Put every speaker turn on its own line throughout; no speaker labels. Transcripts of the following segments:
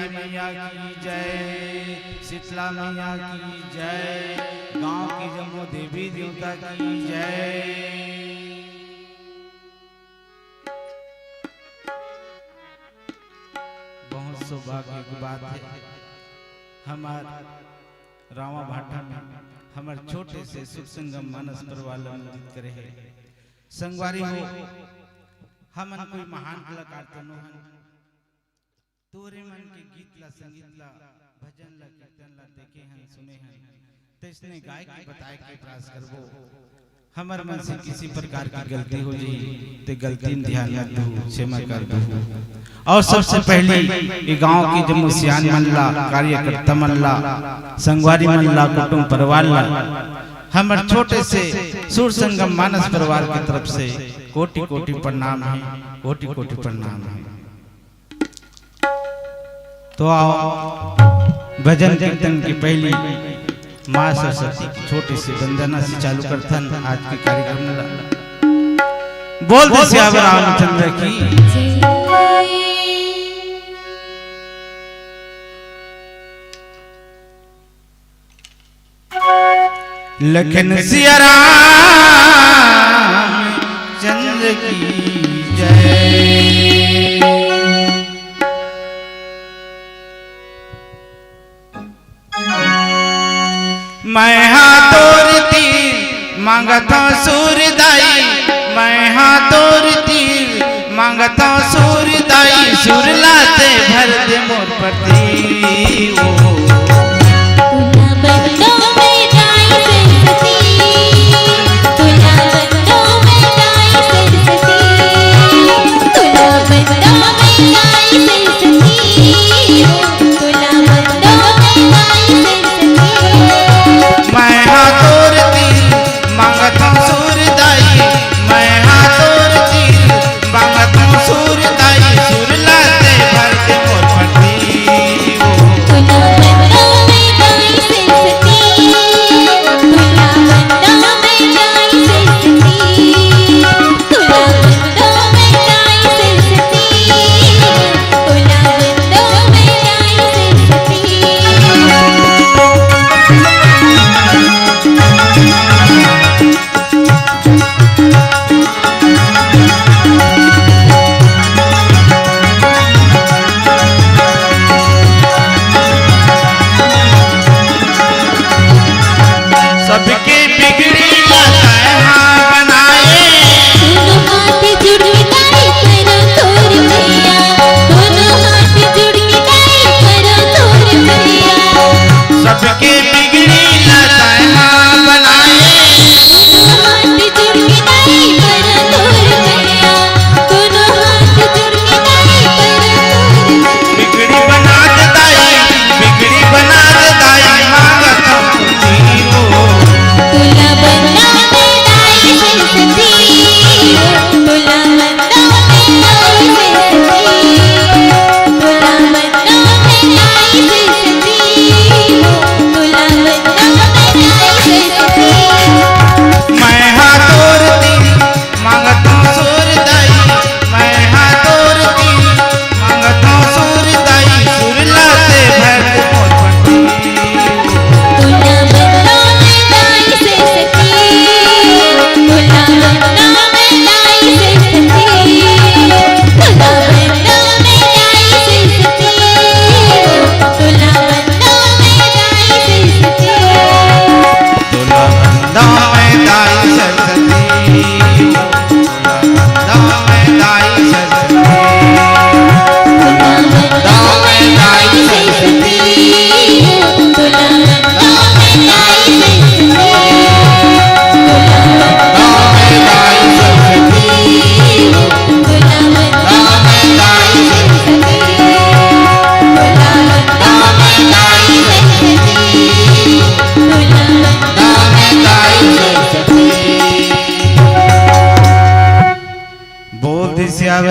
काली मैया की जय, शीतला मैया की जय, गांव की जम्मू देवी देवता की जय। बहुत सौभाग्य की बात है हमार रावा भाटा में हमार छोटे से सुख संगम मानस परिवार आयोजित करे है। संगवारी हो हमन कोई महान कलाकार तो न हन, तोरे मन के गीत ला संगीत ला भजन ला कीर्तन ला देखे हन सुने हन, तो इसने गाय के बताए के प्रयास करबो। हमर मन से किसी प्रकार की गलती हो जाए तो गलती में ध्यान मत दो, क्षमा कर दो। और सबसे पहले ये गांव की जो मुसियान मनला, कार्यकर्ता मनला, संगवारी मनला, कुटुंब परिवार ला हमर छोटे से सुर संगम मानस परिवार की तरफ से कोटि कोटि प्रणाम है, कोटि कोटि प्रणाम है। तो आओ भजन कीर्तन की पहली माँ सरस्वती की छोटी सी वंदना से चालू करथन आज के कार्यक्रम ला। बोल दे सियावर रामचंद्र की लखन सिया राम चंद्र की जय। मैं हाथोर तीर मांगता सूरदाई, मैं हाथोर तीर मांगता सूरदाई, सुर लाते भर दे मोर पति।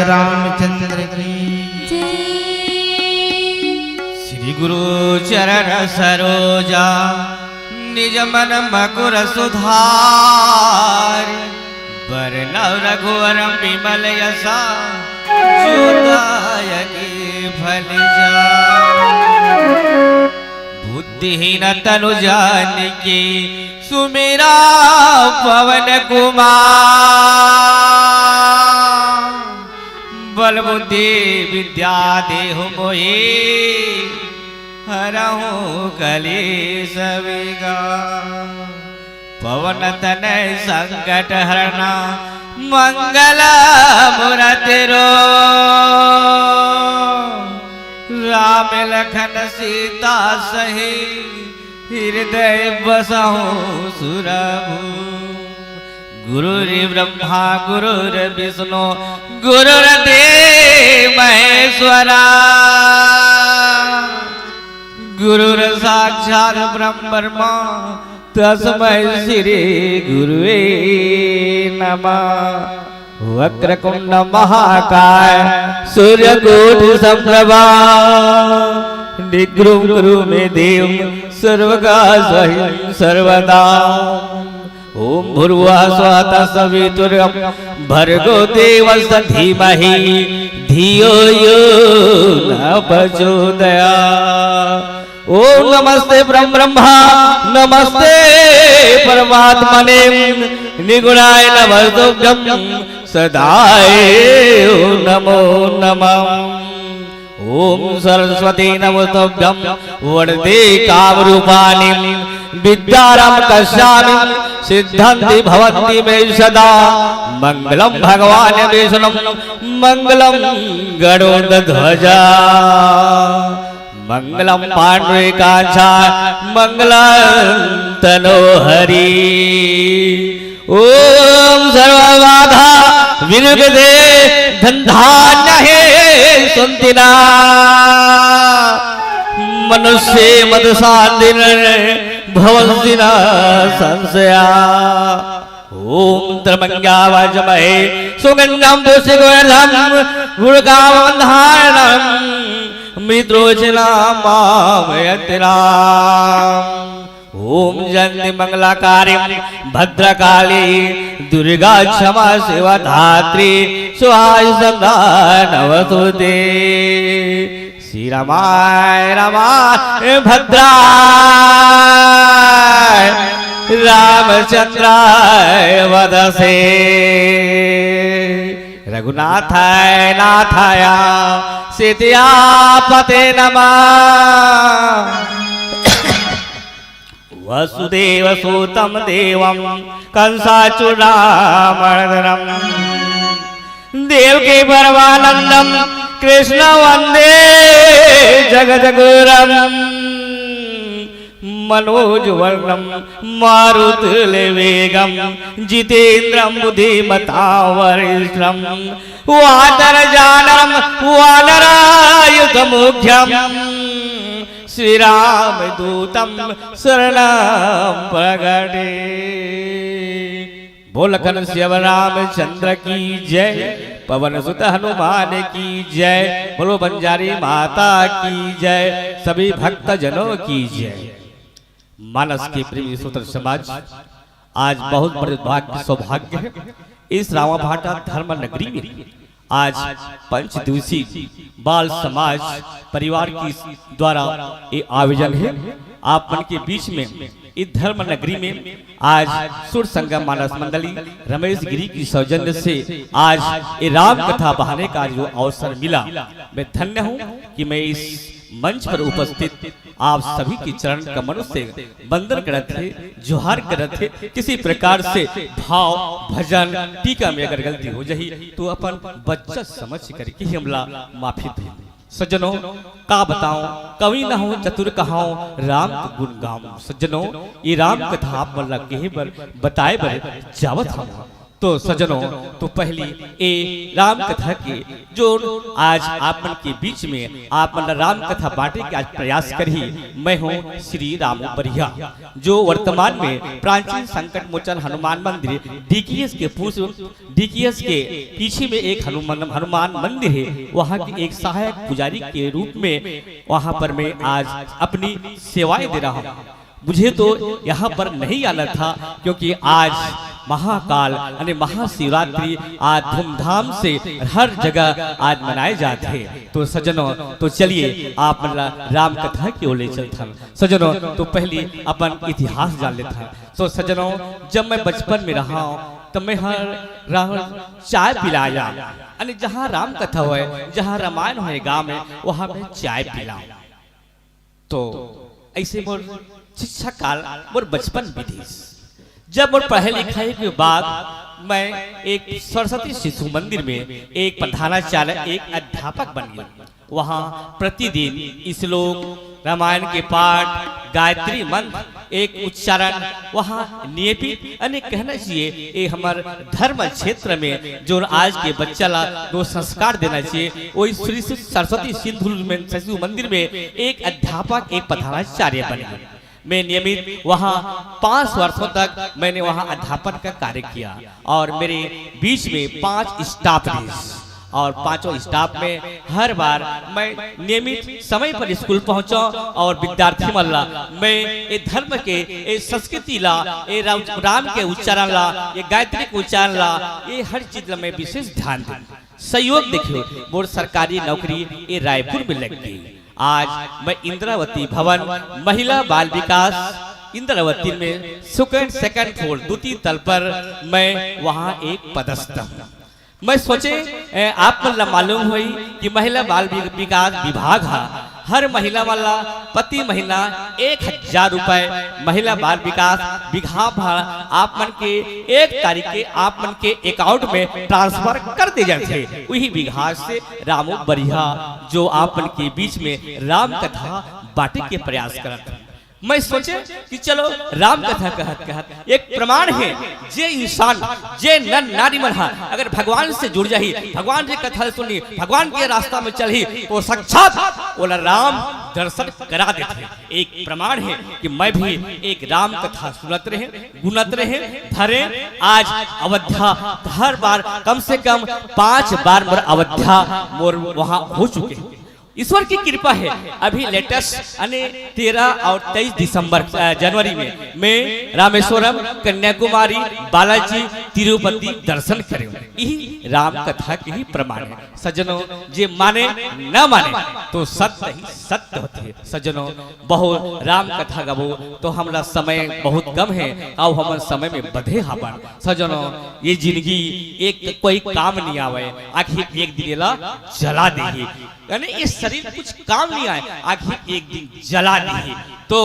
रामचंद्र की श्री गुरु चरण सरोजा निज मन मकुर सुधार बरनव रघुवर विमल यसा जोदायक फल जा।
बुद्धिहीन तनु जान के सुमेरा पवन कुमार बल बुद्धि विद्या देहु मोहि हरहु कलेश विकार पवन तनय संकट हरना मंगल मूर्ति रो राम लखन सीता सही हृदय बसहु सुरभु गुरुर्ब्रह्मा गुरुर्विष्णु गुरुर्देव महेश्वरा गुरुर् साक्षात् ब्रह्मा तस्मै श्री गुरुवे नमः वक्रकुंड महाकाय सूर्यकोटि समप्रभा निर्विघ्नं कुरु मे देव सर्वकार्येषु सर्वदा ओम भूर्भुवः स्वः तत्सवितुर्वरेण्यं भर्गो देवस्य धीमहि धियो यो न प्रचोदयात् ओम नमस्ते ब्रह्मा नमस्ते परमात्मने निगुणाय नमस्तुभ्यं सदाय नमो नमः ओम सरस्वती नमस्तुभ्यं वरदे कामरूपाणि विद्यारं कस्यामि सिद्धन्ति भवन्ति मे सदा मंगलम भगवान विष्णु मंगलम गरुड़ध्वजा मंगलम पांडुरंगाक्षाय मंगलम तनोहरि ओम सर्वबाधा विनिर्मुक्ते धन्धान्य सुंतिना मनुष्य मद शांतिन भवन्तिना संशया ओम त्र्यंबका वज्महे सुगंधं पुष्टिवर्धनम् गुणगावन्धारणम् मृत्युर्जनामामयतिनाम् ओम जयंती मंगलाकारी भद्रकाली दुर्गा क्षमा शिवा धात्री सुहाय सदा नवतुते श्री रामाय रामाय भद्राय रामचंद्राय वदसे रघुनाथाय नाथाय सीतापते नमः वसुदेव सूतं देवं कंसाचूडामर्दनम् देवकी परमानंदं कृष्ण वंदे जगद्गुरुम् मनोजवर्णं मारुतवेगं जितेन्द्रं बुद्धिमतां वरिष्ठं वानरजानं वानरायुधमुख्यम् श्री राम दूतम शरणं प्रगटे बोल घनश्याम रामचंद्र की जय पवन सुत हनुमान की जय बोलो बंजारी माता की जय सभी भक्त जनों की जय। मानस के प्रेमी सूत्र समाज आज बहुत बड़े भाग्य सौभाग्य है इस रामाभाटा धर्म नगरी में आज पंच दिवसीय बाल समाज परिवार की द्वारा ये आयोजन है। आप मन के बीच में इस धर्म नगरी में आज सुर संगम मानस मंडली रमेश गिरी की सौजन्य से आज ये राम कथा बहाने का जो अवसर मिला, मैं धन्य हूँ कि मैं इस मंच पर उपस्थित आप सभी के चरण कमलों से वंदन करते थे, जोहार करते थे। किसी प्रकार से भाव भजन टीका में अगर गलती हो जाही तो अपन बच्चा समझ करके ही हमला माफी दे। सज्जनों का बताऊं कवि न हो चतुर कहाऊं राम गुण गाऊं। सज्जनों ये राम कथा आप मल्ला के बर बताए बर जावत हम तो सज्जनों तो पहली ए राम कथा के जो आज आप मन के बीच में आप मन राम कथा बांटे के आज प्रयास करी। मैं हूँ श्री राम बरिया जो वर्तमान में प्राचीन संकट मोचन हनुमान मंदिर डीकेएस के पीछे में एक हनुमान मंदिर है, वहाँ के एक सहायक पुजारी के रूप में वहाँ पर मैं आज अपनी सेवाएं दे रहा हूँ। मुझे तो यहाँ पर नहीं आना था क्योंकि आज महाकाल यानी महाशिवरात्रि आज धूमधाम से हर जगह आज मनाए जाते हैं। तो सजनों तो चलिए आप राम कथा की ओर ले चलता सजनों। तो पहले अपन इतिहास जान लेता है। तो सजनों जब मैं बचपन में रहा हूँ तब मैं हर चाय पिलाया यानी जहाँ राम कथा हुए जहाँ रामायण हुए गाँव में वहाँ मैं चाय पिलाऊं। तो ऐसे मोर शिक्षा काल मोर बचपन विदेश जब मोर पढ़े लिखाई के बाद मैं एक सरस्वती शिशु मंदिर में एक प्रधानाचार्य एक अध्यापक बन गया। वहाँ प्रतिदिन श्लोक रामायण के पाठ गायत्री मंत्र एक उच्चारण वहाँ नियमित अनेक कहना चाहिए ये हमारे धर्म क्षेत्र में जो आज के बच्चा ला जो संस्कार देना चाहिए वही श्री सरस्वती शिशु मंदिर में एक अध्यापक एक प्रधानाचार्य बन गए। मैं नियमित वहाँ 5 वर्षों तक मैंने वहाँ अध्यापन का कार्य किया और मेरे बीच में 5 स्टाफ थे और 5 स्टाफ में हर बार मैं नियमित समय पर स्कूल पहुंचा और विद्यार्थी मल्ला मैं ये धर्म के ये संस्कृति ला ये राम के उच्चारण ला ये गायत्री के उच्चारण ला ये हर चीज में विशेष ध्यान दूं। सहयोग देखियो मोर सरकारी नौकरी ये रायपुर में लग गई। आज मैं इंद्रावती भवन महिला बाल विकास इंद्रावती में सेकंड फ्लोर द्वितीय तल पर मैं वहाँ एक पदस्थ हूँ। मैं सोचे आप मालूम हुई कि महिला बाल विकास विभाग हर महिला वाला प्रति महीना 1000 रुपए महिला बाल विकास विभाग आप मन के 1 तारीख के आप मन के अकाउंट में ट्रांसफर कर दे जाते वही विभाग से रामू बढ़िया जो आप मन के बीच में राम कथा बांटे के प्रयास करते। मैं सोचे कि चलो राम कथा कहत एक प्रमाण है जे इंसान जे नर नारी मन अगर भगवान से जुड़ जाही भगवान जी कथा सुनी भगवान के रास्ता में चलही तो साक्षात बोला राम दर्शन करा देते। एक प्रमाण है कि मैं भी एक राम कथा सुनत रहे गुनत रहे धरे। आज अयोध्या हर बार कम से कम 5 बार मोर अयोध्या मोर वहाँ हो चुके हैं। ईश्वर की कृपा है अभी लेटेस्ट यानी 13 और 23 दिसंबर जनवरी में मैं रामेश्वरम कन्याकुमारी बालाजी तिरुपति दर्शन करे। यही राम कथा के ही प्रमाण है सज्जनों। जे माने न माने तो सत्य ही सत्य होती है सज्जनों। बहुत राम कथा गबो तो हमारा समय बहुत कम है अब हम समय में बधे हवन सज्जनों। ये जिंदगी एक कोई काम नहीं आवे आखिर एक दिन ला जला देगी यानी ये शरीर कुछ काम नहीं आए आखिर एक दिन जला दी। तो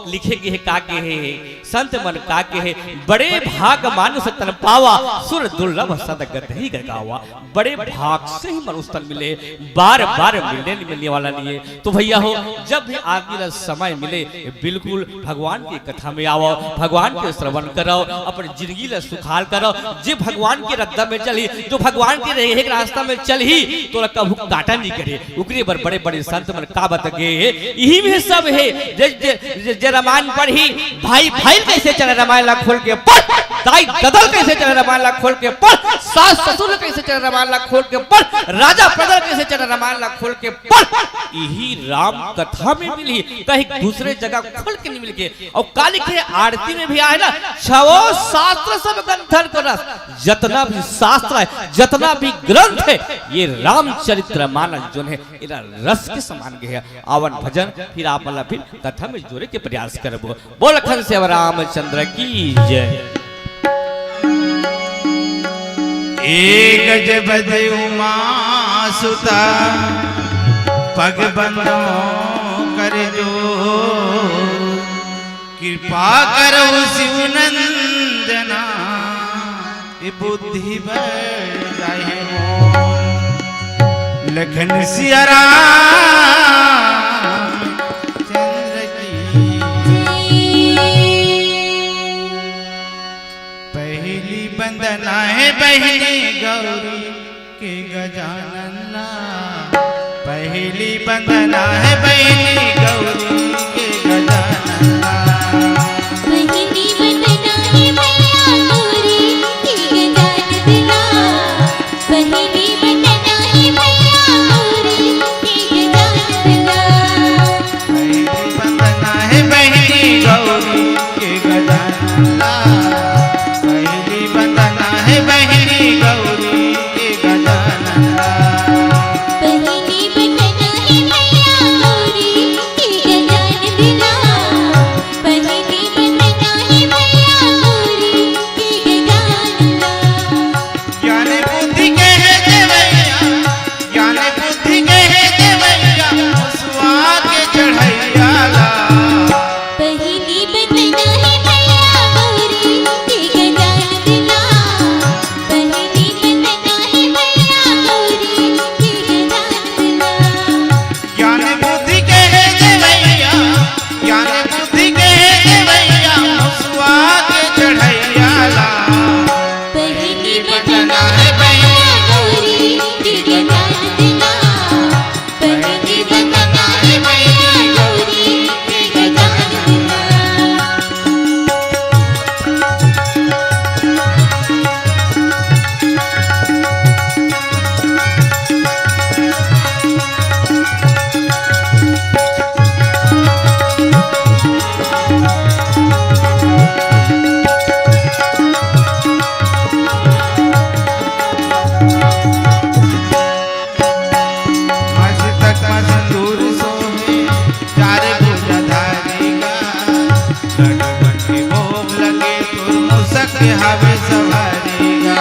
लिखे गए का के है संत मन का के है बड़े भाग मानुष तन पावा सुर दुर्लभ सदगत ही गगावा। बड़े भाग से ही मनुष्य तन मिले बार बार मिलने वाला नहीं है। तो भैया हो जब भी आगे समय मिले बिल्कुल भगवान की कथा में आओ भगवान के श्रवण करो अपनी जिंदगी ला सुखाल करो। जे भगवान के रद्दा में चली जो भगवान के रहे रास्ता में चल ही तो कभू काटा नहीं करे उकरे पर बड़े बड़े संत मन का बत गए यही में सब है। जे रामायण पढ़ी भाई भाई कैसे चले रामायण ला खोल के पढ़ दाई ददल कैसे चले रामायण ला खोल के पढ़ सास ससुर कैसे चले रामायण ला खोल के पढ़ राजा प्रजा कैसे चले रामायण ला खोल के पढ़। यही राम कथा में मिली कहीं दूसरे जगह खोल के नहीं मिल के। और काली के आरती में भी आए ना 6 शास्त्र सब ग्रंथन कर जितना भी शास्त्र है जितना भी ग्रंथ है ये रामचरित्र मानस जो है इरा रस के समान के है। आवन भजन फिर आप वाला फिर कथा में जोड़े के प्रयास करबो। बोल खन से रामचंद्र की जय।
एक गज बदे उमा सुता पग बंदो कर जो कृपा करो शिव नंदना बुद्धि बढ़ जाए लखन सिया राम चंद्र की पहली बंदना है बहनी गौरी के गजानन पहली बंदना है बहनी गौरी के गजानन
पहली बंदना है मैया गौरी के गजानन पहली बंदना है मैया गौरी के गजानन
पहली बंदना है बहनी गौरी के गजानन पहली तोर मुसक हवे सवारीगा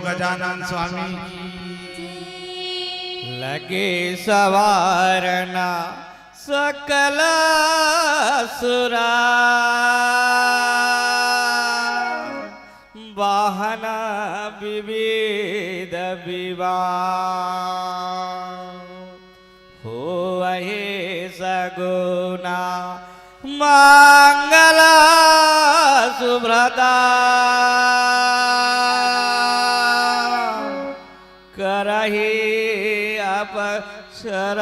गजानन स्वामी
लगे सवारना सकल सुरा वाहना विविध विवाह हो वहे सगुना मंगला सुभ्रता करही अपसरागा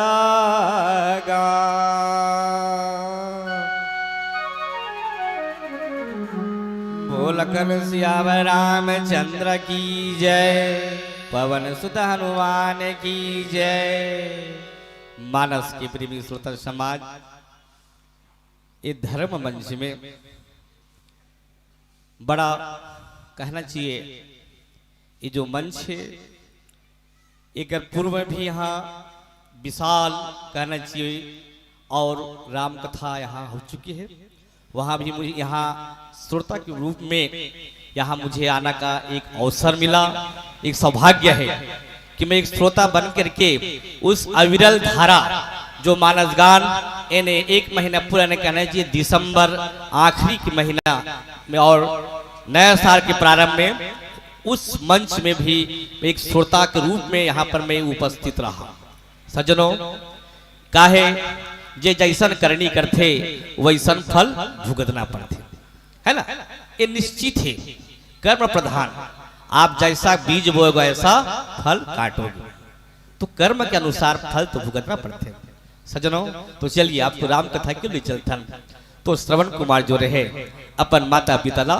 बोलकर सियावर रामचंद्र की जय, पवन सुत हनुमान की जय। मानस के प्रेमी श्रोता समाज, ये धर्म मंच में बड़ा कहना चाहिए, ये जो मंच है एक पूर्व में भी यहाँ विशाल कहना चाहिए और राम कथा यहाँ हो चुकी है। वहाँ भी मुझे यहाँ श्रोता के रूप में यहाँ मुझे आना का एक अवसर मिला, एक सौभाग्य है कि मैं एक श्रोता बन करके उस अविरल धारा जो मानस गान यानी एक महीना पुराने कहना चाहिए दिसंबर आखिरी के महीना में और नया साल के प्रारंभ में उस मंच में भी एक श्रोता के रूप में यहाँ पर मैं उपस्थित रहा। सज्जनों, काहे जे जैसन करनी करते वैसन फल भुगतना पड़ते, है ना। ये निश्चित है, कर्म प्रधान। आप जैसा बीज बोएगा ऐसा फल काटोगे, तो कर्म के अनुसार फल तो भुगतना पड़ते। सज्जनों, तो चलिए आपको राम कथा क्यों ले चलता। तो श्रवण कुमार जो रहे अपन माता पिता ला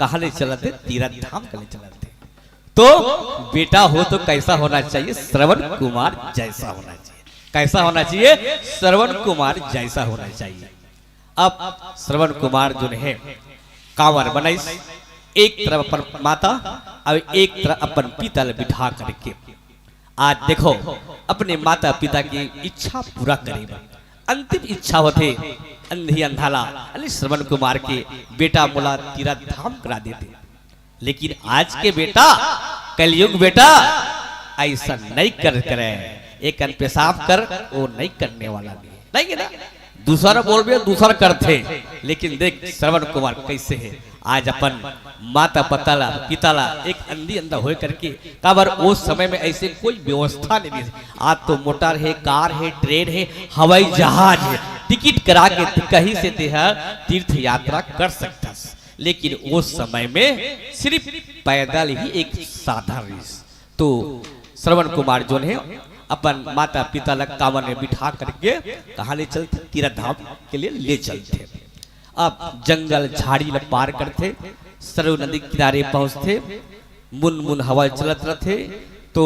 कहा ले चलते, तीरथ धाम के ले चलते। तो बेटा हो तो कैसा होना चाहिए, श्रवण कुमार जैसा होना चाहिए। कैसा होना चाहिए, श्रवण कुमार जैसा होना चाहिए। अब श्रवण कुमार जो है कांवर बनाइस, एक तरफ अपन माता और एक तरफ अपन पिता ले बिठा करके आज देखो अपने माता पिता की इच्छा पूरा करेगा। अंतिम इच्छा होते अंधी अंधाला अरे श्रवण कुमार के बेटा मुला तीरथ धाम करा देते, लेकिन आज के बेटा कलयुग बेटा ऐसा नहीं कर करे। एक अन पेशाब कर वो नहीं करने वाला नहीं ना, दूसरा बोल भी दूसरा करते। लेकिन देख श्रवण कुमार कैसे है, आज अपन माता पिताला एक अंधी अंधा हो करके काबर उस समय में ऐसे कोई व्यवस्था नहीं थी। आज तो मोटर है, कार है, ट्रेन है, हवाई जहाज है, टिकट करा के कहीं से तीर्थ यात्रा कर सकता। लेकिन उस समय में सिर्फ पैदल ही एक साधन। तो श्रवण कुमार जो है अपन माता पिता लग कांवर में बिठा करके कहाँ ले चलते, तीरथ धाम के लिए ले चलते। अब जंगल झाड़ी पार करते, सरयू नदी किनारे पहुंचते, मुन मुन हवा चलत रहते। तो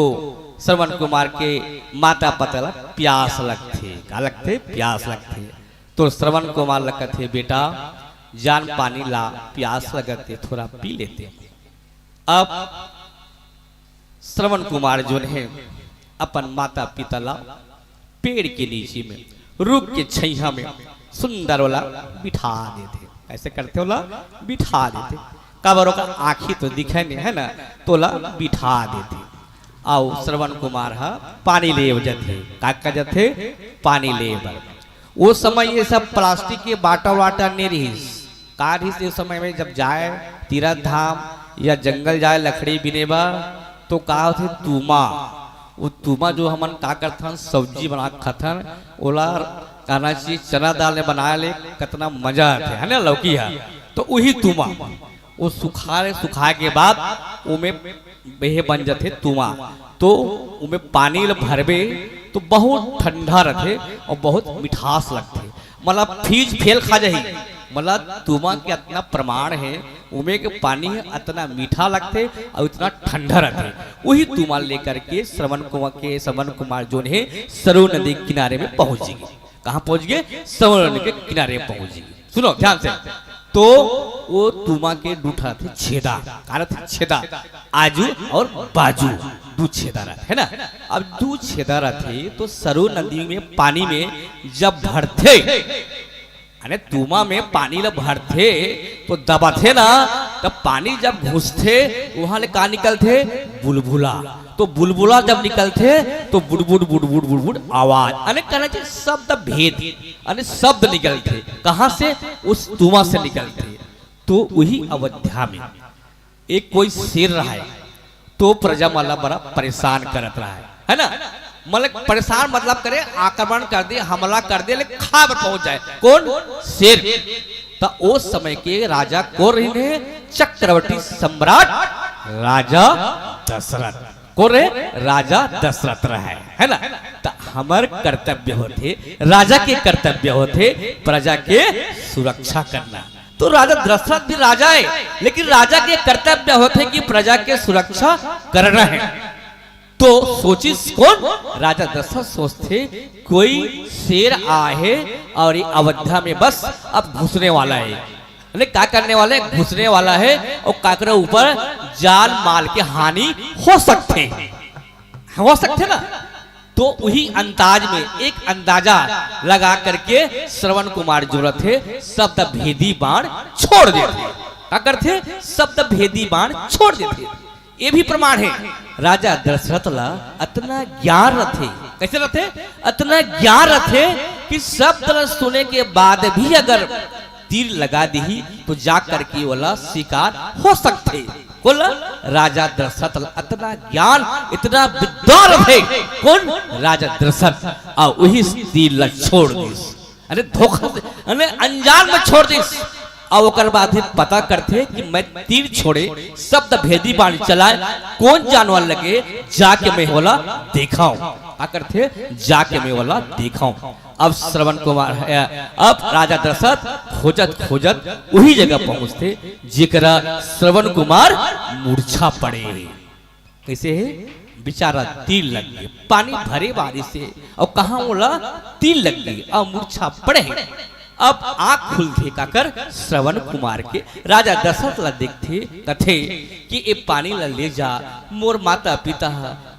श्रवण कुमार के माता पिता लग प्यास लगते, क्या लगते, प्यास लगते। तो श्रवण कुमार लगते बेटा जान पानी ला, प्यास लगते थोड़ा पी लेते। अब श्रवण कुमार जो है अपन माता पिता ला पेड़ के नीचे में रुक के छैया में सुंदर वाला बिठा देते। ऐसे करते होला बिठा देते, काबरों का आँखी तो दिखे नहीं है ना, तोला बिठा देते। आओ श्रवण कुमार हा पानी ले जाते, का जाते पानी ले। वो समय ये सब प्लास्टिक के बाटा नहीं रही, कार ही समय में जब जाए तीरथ धाम या जंगल जाए लकड़ी बिनेबा तो का होते तुमा। वो तुमा जो हमन का करथन सब्जी बना खाथन, ओला कहना चाहिए चना दाल में बना ले कितना मजा आते है ना, लौकी है तो वही तुमा। वो सुखा के बाद उमे बेहे बन जाते तुमा। तो उमे पानी भरबे तो बहुत ठंडा रहते और बहुत मिठास लगते, मतलब फीज फेल खा जाही। मतलब तुमा के इतना प्रमाण है, उमे के पानी है इतना मीठा लगते और इतना ठंडा रहते। वही तुमा लेकर के श्रवण कुमार जो है सरयू नदी किनारे में पहुंच गए। कहाँ पहुंच गए, सरयू नदी के किनारे पहुंच गए। सुनो ध्यान से। तो वो तुमा के दूठा थे छेदा, छेदा आजू और बाजू दू छेदा रहते है ना। अब दू छेदा रहते तो सरयू नदी में पानी में जब भरते अरे तुमा में पानी ला भरते तो दबाते ना, तब पानी जब घुसते वहां ले का निकलते बुलबुला। तो बुलबुला जब निकलते तो बुड़बुड़ बुड़बुड़ बुड़बुड़ आवाज अने कहना चाहिए शब्द भेद अने शब्द निकलते। कहाँ से, उस तुमा से निकलते। तो वही अयोध्या में एक कोई शेर रहा है, तो प्रजा माला बड़ा परेशान करत रहा है ना। मतलब परेशान मतलब करे आक्रमण कर दे, हमला कर दे, लेकिन खा पर पहुंच जाए। कौन, शेर। तो उस समय के राजा को रहे चक्रवर्ती सम्राट राजा दशरथ को रहे, राजा दशरथ रहे है ना। तो हमार कर्तव्य होते, राजा के कर्तव्य होते प्रजा के सुरक्षा करना। तो राजा दशरथ भी राजा है, लेकिन राजा के कर्तव्य होते कि प्रजा के सुरक्षा करना है। तो सोची कौन, राजा दशरथ सोचते कोई शेर आए और अयोध्या में बस अब घुसने वाला है। अरे क्या करने वाले, घुसने वाला है और काकरे ऊपर जान माल के हानि हो सकते ना। तो वही अंदाज में एक अंदाजा लगा करके श्रवण कुमार जो थे शब्द भेदी बाण छोड़ देते। क्या करते? शब्द भेदी बाण छोड़ देते। ये भी प्रमाण है। राजा दशरथ ला इतना ज्ञान रथे। कैसे रथे? इतना ज्ञान रथे कि शब्द सुने के बाद भी अगर तीर लगा दी तो जाकर के वाला शिकार हो सकते। बोला राजा दशरथ इतना ज्ञान इतना विद्वान थे। कौन? राजा दशरथ। और वही तीर ला छोड़ दी। अरे धोखा अरे अनजान में छोड़ दी। और ओकर बाद ही पता करते कि मैं तीर छोड़े शब्द भेदी बाण चलाए कौन जानवर लगे जाके मैं वाला दिखाऊं। क्या करते? जाके मैं वाला दिखाऊं। अब श्रवण कुमार अब राजा दशरथ खोजत खोजत वही जगह पहुंचते जेकरा श्रवण कुमार मूर्छा पड़े। कैसे है? बेचारा तीर लग गए पानी भरे बारिश से और कहा बोला तीर लग गई और मूर्छा पड़े। अब आंख खुलते काकर श्रवण कुमार के राजा दशरथ ला देखते कथे कि ये पानी ला ले जा, मोर माता पिता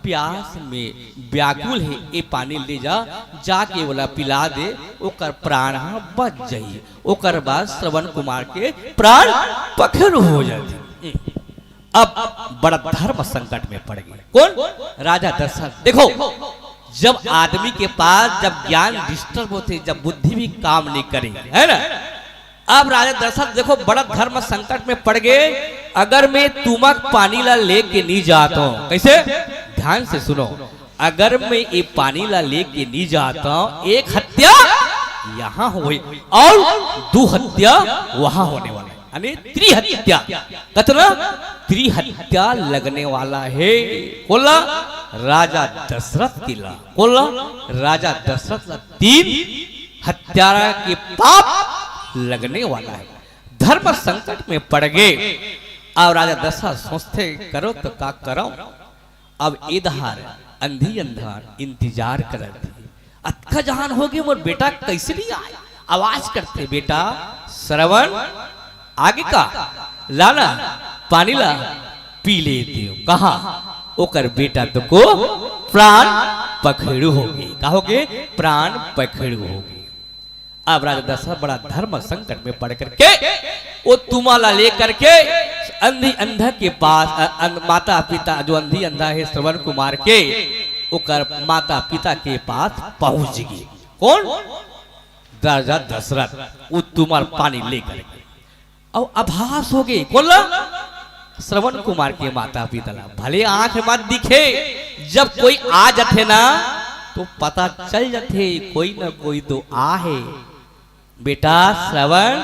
प्यास में व्याकुल है, ये पानी ले जा जाके वाला पिला दे ओकर प्राण बच जाइए। ओकर बाद श्रवण कुमार के प्राण पखेर हो जाते। अब बड़ा धर्म संकट में पड़ गए। कौन? राजा दशरथ। देखो जब आदमी के पास जब ज्ञान डिस्टर्ब होते जब बुद्धि भी काम नहीं करेगी है ना। अब राजा दशरथ देखो बड़ा धर्म संकट में पड़ गए। अगर मैं तुमक पानी ला लेके नहीं जाता हूं, कैसे? ध्यान से सुनो। अगर मैं ये पानी ला लेके नहीं जाता हूं, एक हत्या यहाँ हो और 2 हत्या वहां होने वाला है, यानी त्रिहत्या। कितना? त्रिहत्या लगने वाला है। बोला राजा दशरथ की ला। बोला राजा दशरथ ला 3 हत्या के पाप लगने वाला है। धर्म संकट में पड़ गए। अब राजा दशरथ सोचते करो तो का करो। अब इधर अंधी अंधार इंतजार करते अक्का जहान हो गए मोर बेटा कैसे नहीं आए। आवाज करते बेटा श्रवण आगे का लाना पानी ला पी लेते हो। कहा? ओकर बेटा तो को प्राण पखेड़ू हो गए। कहोगे प्राण पखेड़ू हो गए। अब राजा दशरथ बड़ा धर्म संकट में पड़ करके वो तुम्हारा लेकर के अंधी अंधा के पास माता पिता जो अंधी अंधा है श्रवण कुमार के ओकर माता पिता के पास पहुंच गए। कौन? राजा दशरथ। वो तुम्हार पानी लेकर के और आभास हो गए। बोला श्रवण कुमार के माता पिता भले आंख मत दिखे, जब कोई आ जाते ना तो पता चल जाते कोई ना कोई तो आ है। बेटा श्रवण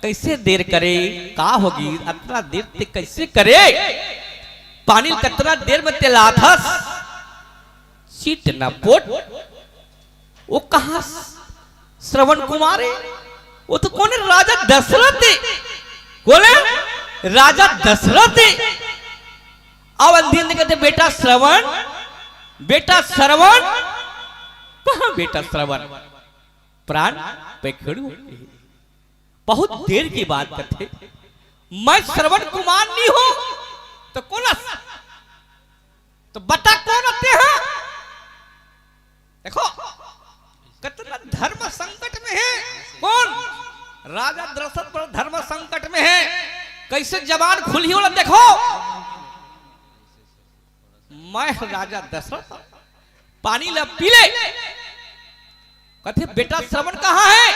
कैसे देर करे? का होगी इतना देर ते कैसे करे? पानी कितना देर में तेला था सीट न पोट। वो कहा श्रवण कुमार है? वो तो कौन है? राजा दशरथ है। कौन है? राजा दशरथ। अब अंधी ने कहते बेटा श्रवण, बेटा श्रवण। कहां बेटा श्रवण? प्राण पखेड़ू। बहुत देर की बात करते मैं श्रवण कुमार नहीं हूं तो कौन? तो बता कौन होते हैं? देखो कितना धर्म संकट में है। कौन? राजा दशरथ पर धर्म संकट में है। कैसे जबान खुली हो देखो। मैं राजा दशरथ पानी ला पी ले। कहते बेटा श्रवण कहाँ है?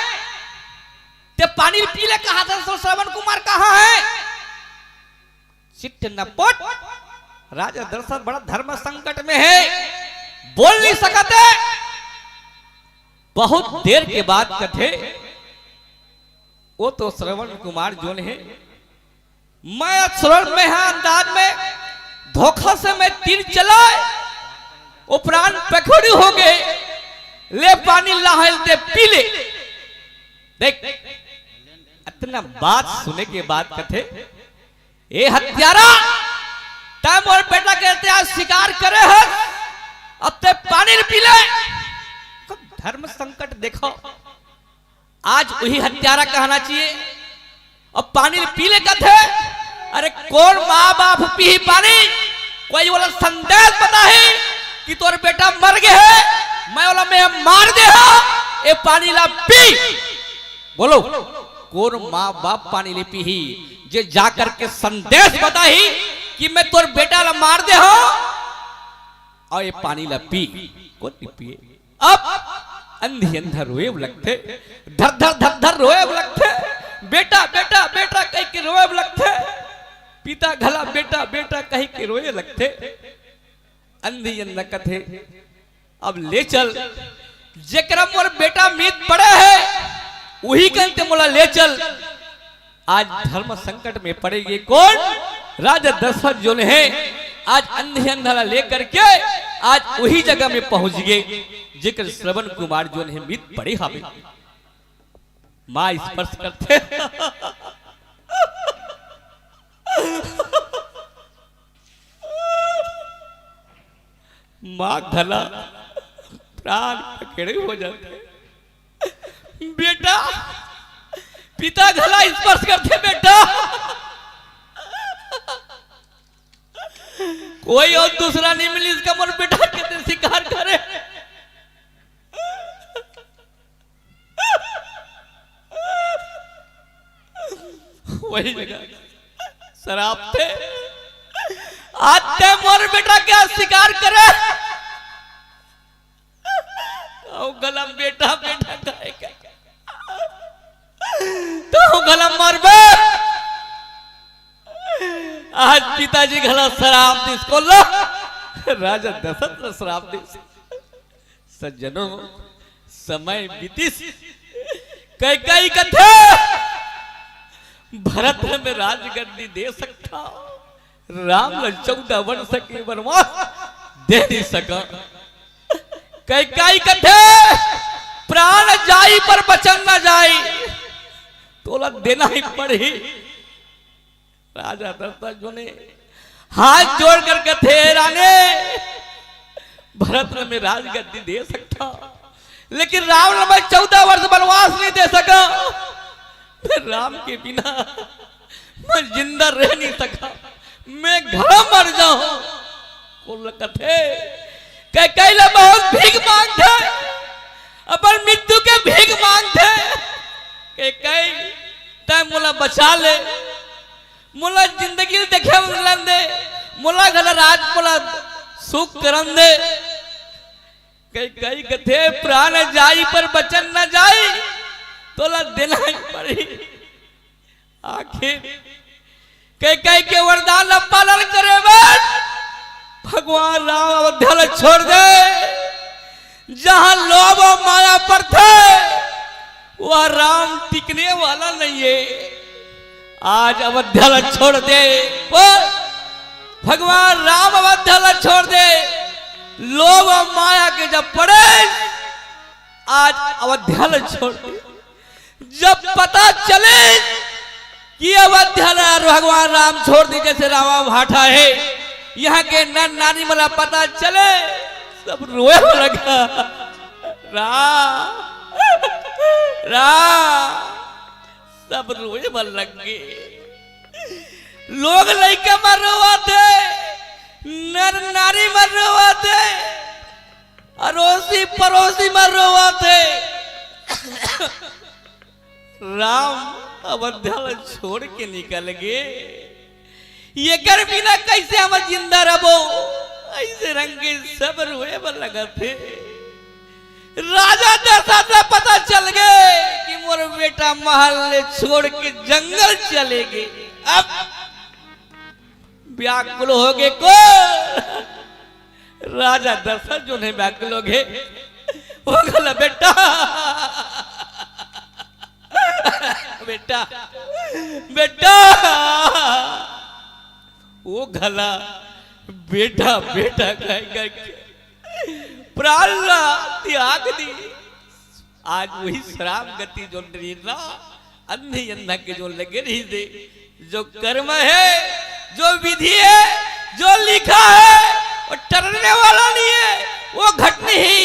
ते पानी पी ले कहा था श्रवण कुमार कहाँ है? चिट्ठ न पोट। राजा दशरथ बड़ा धर्म संकट में है, बोल नहीं सकते। बहुत देर के बाद कथे वो तो श्रवण कुमार जो है मैं श्रवण में है अंदाज में धोखा से मैं तीर चलाए वो प्राण पखेड़ी हो गए। ले पानी लाहल दे पी ले। देख इतना बात सुने के बाद कथे ए हत्यारा तम और बेटा कहते आज शिकार करे है अब ते पानी पी ले। धर्म संकट देखो आज वही हत्यारा कहना चाहिए अब पानी पी ले कथे। अरे कौन माँ बाप पी पानी? कोई वाला संदेश पता है कि तोर बेटा मर गए है, मैं बोला मैं मार दे हो, ए पानी ला पी। बोलो कौन माँ बाप पानी ले पी ही जे जाकर के संदेश बताही कि मैं तोर बेटा ला मार दे हो और ये पानी ला पी, कौन नहीं पिए। अब अंधी अंधा रोए लगते, धर धर धर धर रोए लगते, बेटा बेटा बेटा कह के रोए लगते, पिता घला बेटा बेटा कह के रोए लगते। अंधी अंधा कथे अब ले चल, जेकरा मोर बेटा मीत पड़े है वही कहते मोला ले चल। आज धर्म संकट में पड़ेगी कौन? राजा दशरथ जो है आज अंधे अंधा लेकर के आज वही जगह में पहुंच गए जेकर श्रवण कुमार जो है मीत पड़े हमें मां स्पर्श करते। मां घला प्राण पकड़े हो जाते, बेटा पिता घला स्पर्श करते, बेटा कोई और दूसरा नहीं मिली इसका मोर बेटा कहते शिकार करे। वही जगह शराब थे, आते मोर बेटा क्या शिकार करे, गला बेटा बेटा कहेगा तो गला मरबे। आज पिताजी घला शराब दिस को लो, राजा दशरथ शराब दिस। सज्जनों समय बीतिस कई कई कथे भरत में राजगद्दी दे सकता, राम 14 वर्ष के वनवास दे नहीं सका। कई कई कथे प्राण जाई पर बचन न जाई, तोला देना ही पड़ी। राजा दशरथ जो ने हाथ जोड़ कर कथे राने भरत में राजगद्दी दे सकता, लेकिन राम ने 14 वर्ष वनवास नहीं दे सका। फिर राम के बिना मैं जिंदा रह नहीं सका, मैं घर मर जाऊं। बोल कथे कैले बहुत भीख मांगते, अपन मृत्यु के भीख मांगते। कई टाइम मोला बचा ले, मोला जिंदगी देखे दे, मोला घर राज मोला सुख करन दे। कई कथे प्राण जाई पर बचन न जाई, तोला देना ही पड़ी। आखिर कई के वरदान पालन करे भगवान राम अयोध्या छोड़ दे, जहां लोभ और माया पर थे वह राम टिकने वाला नहीं है। आज अयोध्या छोड़ दे, भगवान राम अयोध्या छोड़ दे, लोभ और माया के जब पड़े आज अयोध्या छोड़ दे। जब पता चले कि अयोध्या भगवान राम छोड़ दी, जैसे रामा भाटा है, यहाँ के नर नारी मला पता चले सब रोए लगा। सब रोए बल लगे, लोग लड़के मर रहे थे, नर नारी मर रहे थे, अड़ोसी पड़ोसी मर रहे थे। राम अयोध्या छोड़ के निकल गए, ये कर बिना कैसे हम जिंदा रहो, ऐसे रंगे सब रोए पर लगा थे। राजा दशरथ पता चल गए कि मोर बेटा महल ले छोड़ के जंगल चले गए। अब व्याकुल हो गए को राजा दशरथ जो है व्याकुल हो गए, वो गला बेटा बेटा बेटा, वो गला बेटा बेटा कहेगा प्राण त्याग दी। आज वही शराब गति जो ना अंधे अंधा के जो लगे रही दे, जो कर्म है, जो विधि है, जो लिखा है वो टरने वाला नहीं है, वो घटनी ही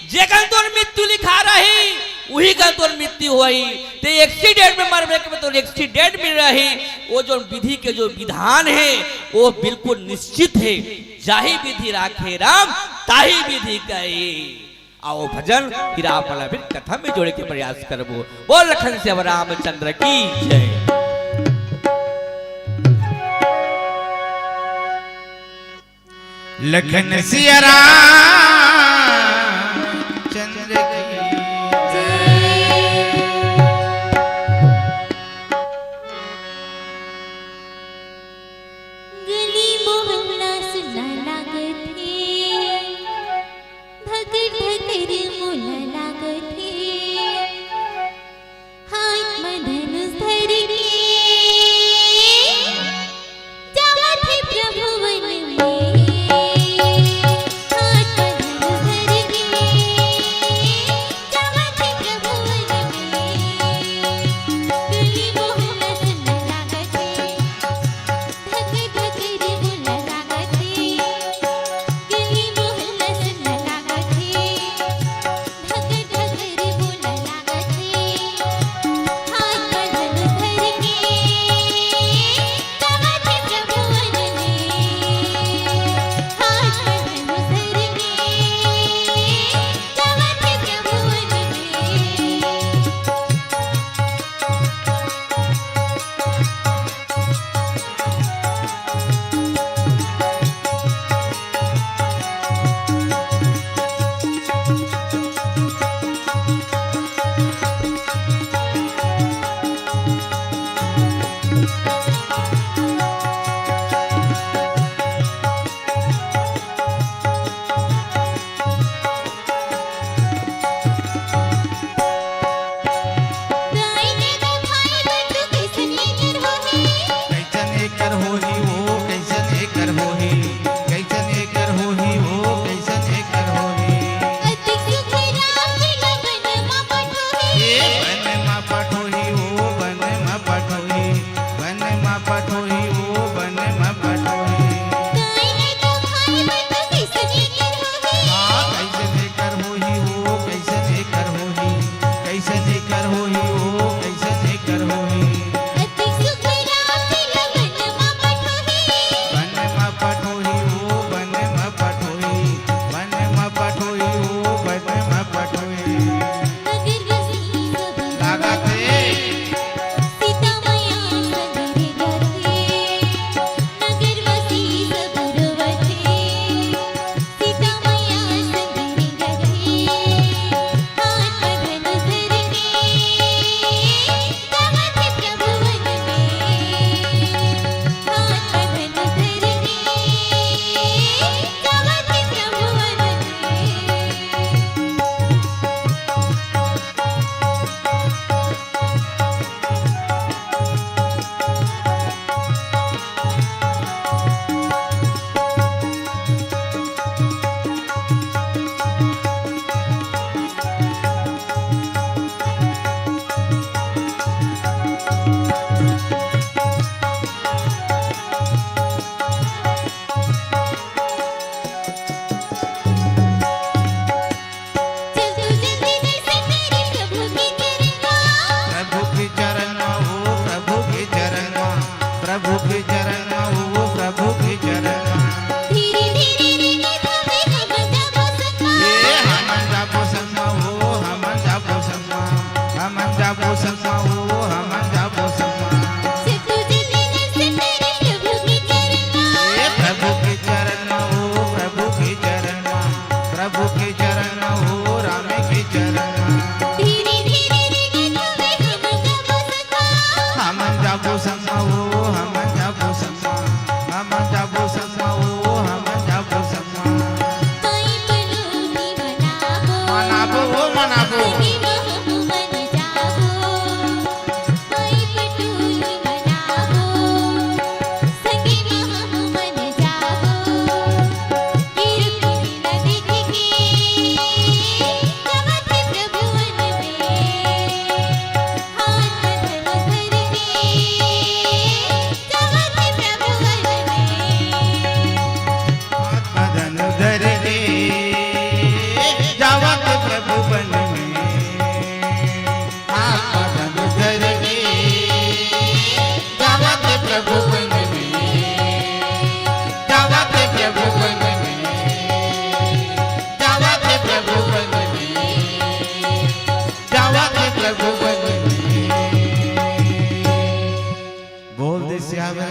जेकन तो मृत्यु लिखा रही वही का तोर मृत्यु हुई ते एक्सीडेंट में मरबे के तो एक्सीडेंट में रही। वो जो विधि के जो विधान है वो बिल्कुल निश्चित है। जाही विधि राखे राम ताही विधि कहे। आओ भजन फिर आप फिर कथा में जोड़े के प्रयास करबो। बोल लखन से रामचंद्र की जय।
लखन सिया राम चंद्र की
गली मोहल्ला सुना लागत है, भग ढकर मोला लागत है, हाथ में धनुष धर के जावत है प्रभु वन में। हाथ में धनुष धर के जावत है प्रभु वन में। गली मोहल्ला सुना लागत है, धक धक रे बोला लागत है, गली मोहल्ला सुना लागत है, धक धक रे बोला लागत है, हाथ में धनुष धर के जावत है प्रभु वन में। हाथ में धनुष धर के जावत है प्रभु वन में। गायने का भाई बंधु कैसन लेकर होही,
कैसन एकर होही हो कैसन एकर होही, कैसन एकर होही हो कैसन एकर होही।
अति सुख राम जी लगन मा पठोही।
वन मा पठोही हो वन मा पठोही, वन मा पठोही हो वन मा पठोही।
गायने का भाई बंधु कैसन लेकर होही,
कैसन एकर होही हो कैसन एकर होही, कैसन एकर होही हो कैसन एकर होही।
अति सुख राम जी लगन मा पठोही।
वन मा पठोही हो वन मा पठोही, वन मा पठोही हो वन मा पठोही।
नगर बसी सब
लागत है
सीता मैया सगरे रथे, नगर बसी सब रवथे, सीता मैया सगरे रथे, हाथ में धनुष धर के जावत है प्रभु वन में। हाथ में धनुष धर के जावत है प्रभु वन में। चल तू जल्दी दर्शन मेरे प्रभु के चरणों।
प्रभु के चरण हो प्रभु के चरण, प्रभु के चरण हो प्रभु के चरण।
धीरे धीरे रे कथा में हम जाबो सखा।
ये हमन जाबो संगमा हो हमन जाबो संगमा, हमन जाबो संगमा हो हमन जाबो संगमा।
चल तू जल्दी दर्शन मेरे प्रभु के चरणों।
ये प्रभु के चरण हो प्रभु के चरण, प्रभु के चरण हो राम के चरण।
धीरे धीरे रे कथा में हम जाबो सखा।
हमन जाबो संगमा हो हमन जाबो संगमा, हमन जाबो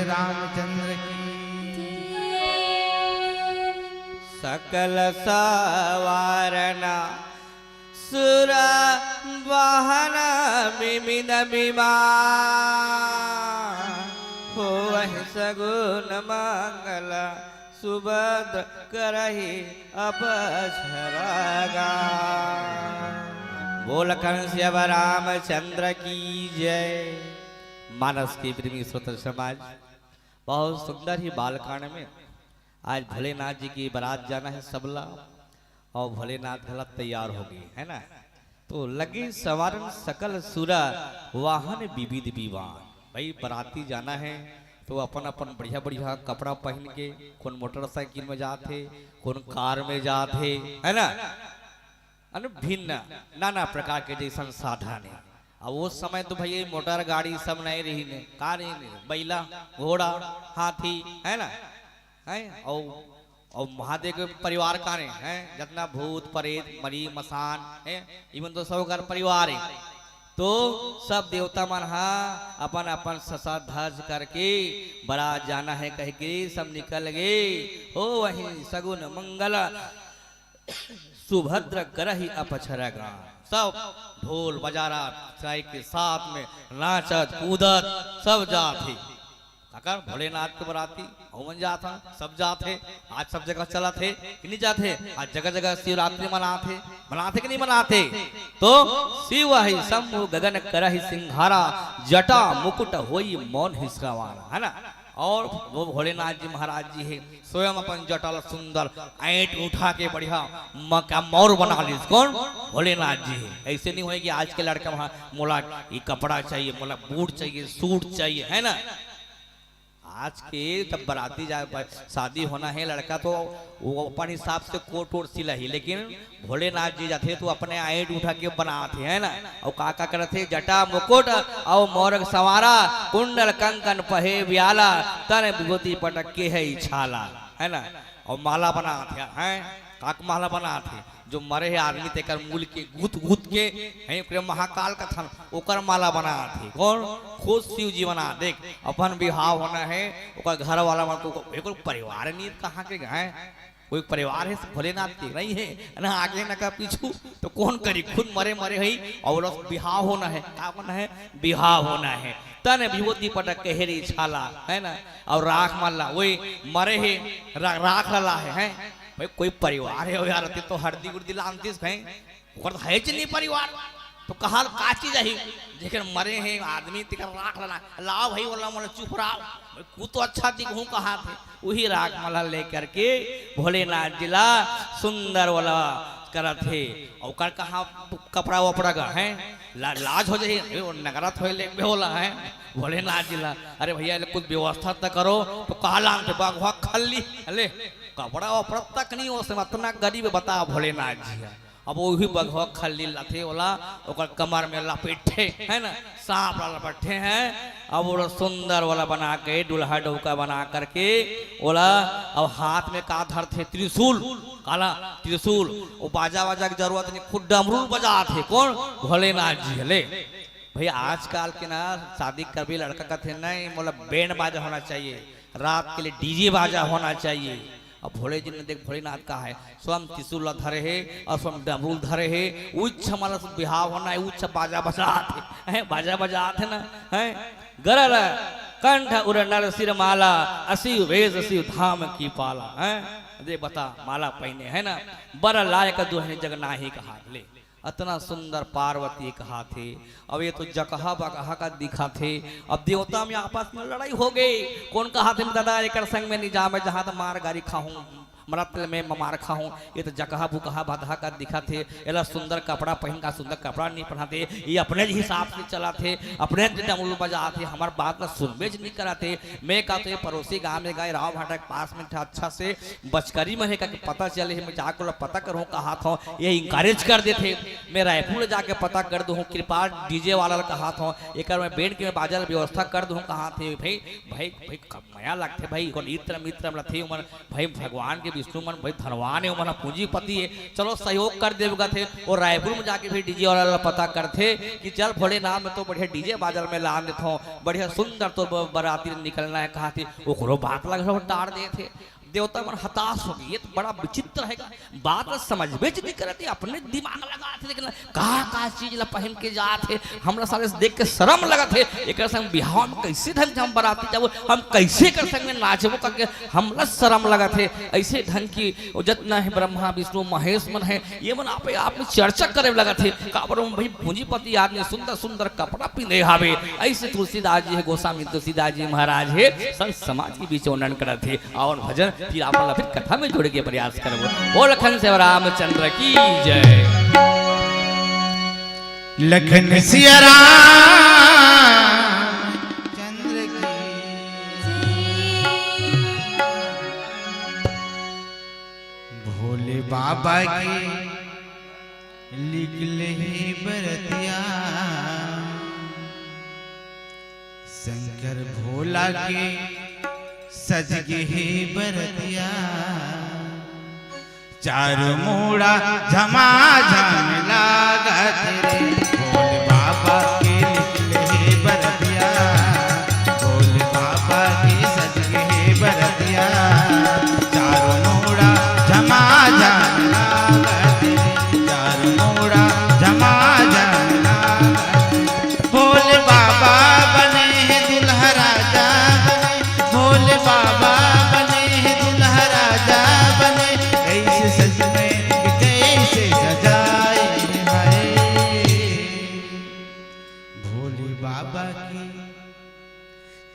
रामचंद्र की।
सकल सवारना सुर वाहन विमिन विमान हो वही सगुन मंगल सुभद्र करहि अपसरगा। बोल कंस्य रामचंद्र की जय। मानस की प्रेमी श्रोता समाज, बहुत सुंदर ही बालकांड में आज भोलेनाथ जी की बारात जाना है सबला, और भोलेनाथ गलत तैयार हो गए है ना। तो लगे सवारन सकल सुरा वाहन विविध विवान। भाई बाराती जाना है तो अपन अपन बढ़िया बढ़िया कपड़ा पहन के, कौन मोटरसाइकिल में जाते, कौन कार में जाते है ना, भिन्न नाना प्रकार के जैसन साधन है। अब वो समय तो भैया मोटर गाड़ी सब नहीं रही ने, कार नहीं, बैला घोड़ा हाथी है ना है। और महादेव के परिवार का ने है, जितना भूत प्रेत मरी मसान है, इवन तो सब घर परिवार है। तो सब देवता मन अपन अपन ससा ध्वज करके बारात जाना है कह के सब निकल गए। हो वही सगुन मंगल सुभद्र करहि अपछरगा। सब ढोल बजारा चाय के साथ में नाचत कूदत सब जाते। अगर भोलेनाथ के बराती हवन जाता सब जाते। आज सब जगह चला थे कि नहीं जाते, आज जगह जगह शिवरात्रि मनाते कि नहीं मनाते। तो शिव ही शंभु गगन करहि सिंहारा जटा मुकुट होई मौन हिस्सावाना है ना। और वो भोलेनाथ जी महाराज जी है स्वयं अपन जटाल सुंदर ऐंठ उठा के बढ़िया मका मोर बना ली। कौन? भोलेनाथ जी है। ऐसे नहीं होए कि आज के लड़का वहां मोला ये कपड़ा चाहिए, मोला बूट चाहिए, सूट चाहिए है ना। आज के तब बराती जाए शादी होना है लड़का तो वो अपन हिसाब से कोट वोट सिला ही, लेकिन भोलेनाथ जी जाते तो अपने ऐंठ उठा के बनाते है ना। और का करते जटा मुकुट और मोरग सवारा कुंडल कंकन पहे ब्याला तन विभूति पटक के है छाला है ना। और माला बनाते हैं, काक माला बनाते जो मरे है आदमी तेकर मूल के गुत गुत के है महाकाल का थन ओकर माला बना थे। कौन? खुद शिव जी बना। देख अपन बिहाव होना है, ओकर घर वाला मन को एक परिवार नहीं कहाँ के गए, कोई परिवार है भोलेनाथ के नहीं है ना, आगे न का पीछू तो कौन करी, खुद मरे मरे है। और बिहाव होना है, क्या होना है? बिहाव होना है। तन विभूति पटक के हेरी छाला है ना। और राख मल्ला वही मरे है राख लला है। भाई कोई परिवार है यार, तो हरदी गुर्दी लानतीस है नहीं परिवार तो कहा का चीज है जेकर मरे हैं आदमी तिकर राख लला लाओ भाई वाला मोला चुप रहो कु तो अच्छा दिखूं कहा थे। वही राख मला लेकर के भोलेनाथ जिला सुंदर वाला करत है। और कर कहा कपड़ा वपड़ा का है लाज हो जाए नगरत हो ले होला है भोलेनाथ जिला। अरे भैया कुछ व्यवस्था तो करो तो कहा लान बाघवा खल्ली अले कपड़ा वपड़ा तक नहीं हो इतना गरीब बता भोलेनाथ जी। अब वही बघवा खल्ली लाथे वाला ओकर कमर में लपेटे है ना, सांप वाला लपेटे हैं। अब वो सुंदर वाला बना के दुल्हा डौका बना करके बोला। अब हाथ में का धरते त्रिशूल, काला त्रिशूल। वो बाजा वाजा की जरूरत नहीं, खुद डमरू बजा थे। कौन? भोलेनाथ जी। ले भैया आजकल के ना शादी कर भी लड़का का थे नहीं, मतलब बैंड बाजा होना चाहिए, रात के लिए डीजे बाजा होना चाहिए। अब भोले जी ने देख भोलेनाथ का है स्वयं त्रिशूल धरे है और स्वयं डमरू धरे है। उच्च हमारा बिहाव होना है, उच्च बाजा बजाते हैं, बाजा बजाते ना है। गरल कंठ उर नर सिर माला असीव वेश असीव धाम की पाला है। दे बता माला पहने है ना, बड़ा लायक दुल्हन जग नाही कहा। ले इतना सुंदर पार्वती कहा थे। अब ये तो जकहा बकहा का दिखा थे। अब देवता में आपस में लड़ाई हो गई। कौन कहा थे दादा एक संग में नहीं जा, मैं जहाँ तो मार गाड़ी खाऊं मरतल में मार खाऊं। ये तो जकहा बुकहा बदहा का दिखा थे। एला सुंदर कपड़ा पहन का सुंदर कपड़ा नहीं पहनाते, ये अपने हिसाब से चला थे, अपने डमरू बजाते, हमारे बात का सुनबेज नहीं कराते। मैं का तो ये पड़ोसी गाँव में गए राव भाटा के पास में था, अच्छा से बचकरी में है का पता चले मैं जाकर पता करूँ कहा था। ये इंकरेज कर देते। मैं रायपुर जाके पता कर दूँ कृपा डीजे वाला कहा था, एक मैं बैंड के बाजा व्यवस्था कर दूँ कहा थे। भाई भाई भाई मया लगते भाई इत्र मित्र थे भाई भगवान के विष्णु मन भाई धनवान है, मन पूंजीपति है, चलो सहयोग कर देगा थे। और रायपुर में जाके फिर डीजे वाला पता करते कि चल भोले नाम में तो बढ़िया डीजे बाजार में ला देता हूँ, बढ़िया सुंदर तो बराती निकलना है, कहा थे वो बात लग टार दे थे। देवता मन हताश हो गई, ये तो बड़ा विचित्र है, बात समझ में नहीं करते, अपने दिमाग लगा थे, लेकिन कहा चीज ला पहन के जाते, हमरा सारे देख के शर्म लगा थे। एक संग बिहाव में कैसे ढंग से हम बराती जाबो, हम कैसे कर संग में नाचबो करके हमला शर्म लगा थे। ऐसे ढंग की जितना है ब्रह्मा विष्णु महेश मन है, ये मन आप में चर्चा करे लगा थे। काबर भाई पूंजीपति आदमी सुंदर सुंदर कपड़ा पहने हावे, ऐसे तुलसीदास जी है, गोस्वामी तुलसीदास जी महाराज है, संत समाज के बीच वर्णन करते थे। और भजन फिर आप फिर कथा में जोड़ के प्रयास करो। वो लखन से रामचंद्र की जय।
लखन सिया राम चंद्र की भोले बाबा की लिख ले बरतिया, शंकर भोला के सज गे बरतिया, चार मोड़ा झमाझम लागत रे, भोले बाबा के निकले बरतिया, भोले बाबा के सज गे बरतिया, चार मोड़ा झमाझम लागत रे, चार मोड़ा झमाझम लागत रे। भोले बाबा बने दुल्हा राजा बने, भोले बाबा बने दुल्हा राजा बने, कैसे सजने कैसे सजाए हैं भोले बाबा की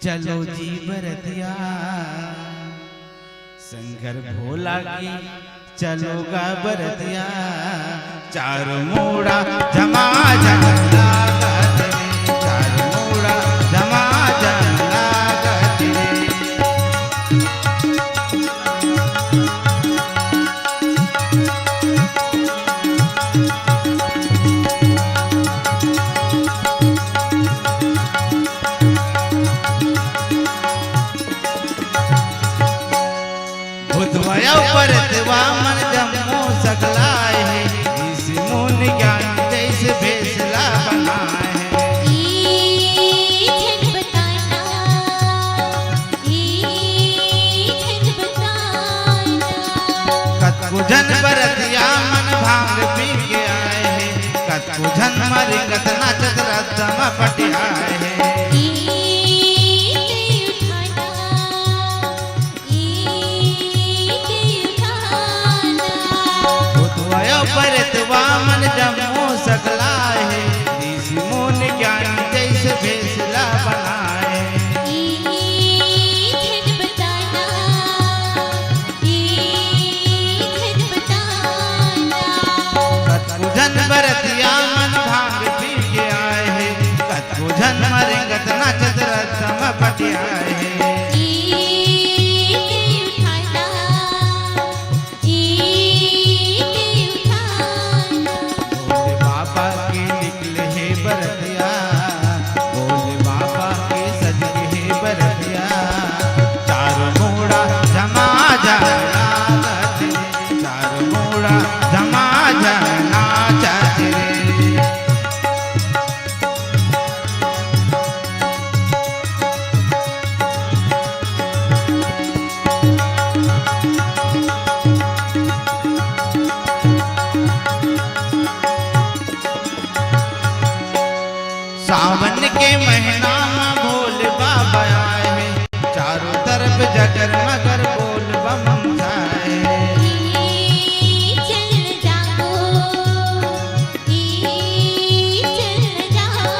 चलो जी बरतिया, शंकर भोला की चलो गा बरतिया, चार मोड़ा झमाझम लागत रे, चार मोड़ा झमाझम लागत रे। भूतवया परतवा मन जम्मू सकलाए है, इस मुन ज्ञान जैसे भेसला बनाए है।
झन बताना, झन बताना,
कतको जन बरतिया मन भांग पी के आए है, कतको जन मरिंगत नाचत रतम पट आए है। परतवा मन जम्मू सकला है, ऋषि मुनि ज्ञान जैसे भेसला बनाए।
झन बताना, झन बताना,
कतको जन बरतिया मन भांग पी के आए है, कतको जन मरिंगत नाचत रतम पट आए है। सावन के महीना में भोले बाबा आए हैं, चारों तरफ जगर मगर बोल बम जाए।
चल जाओ, चल जाओ,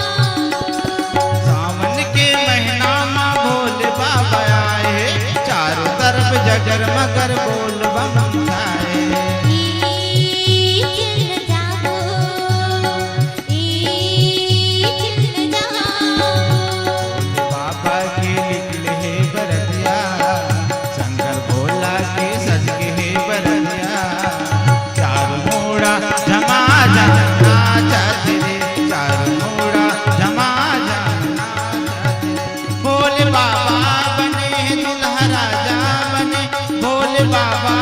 सावन के महीना में भोले बाबा आए हैं, चारों तरफ जगर मगर बोल बम जाए। भोले बाबा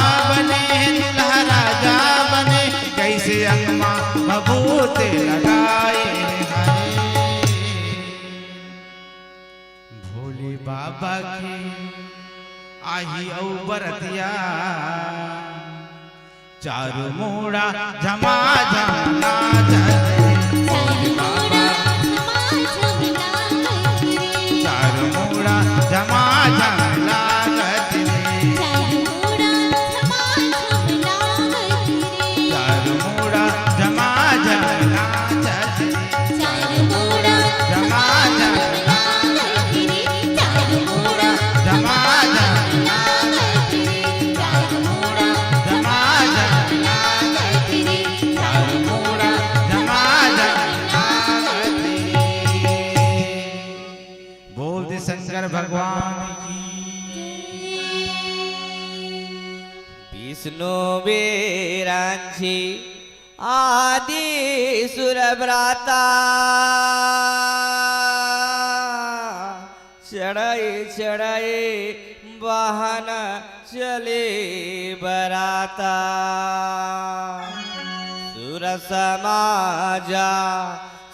आही औ बरतिया चारू मोड़ा झमा झमना चारू मोड़ा झमा झमला चारू मोड़ा झमा झमला झमा झमला झमा शंकर भगवान की
विष्णु वीरांची आदि सुरव्राता चढ़ाए चढ़ाए वाहन चले बराता सुर समाजा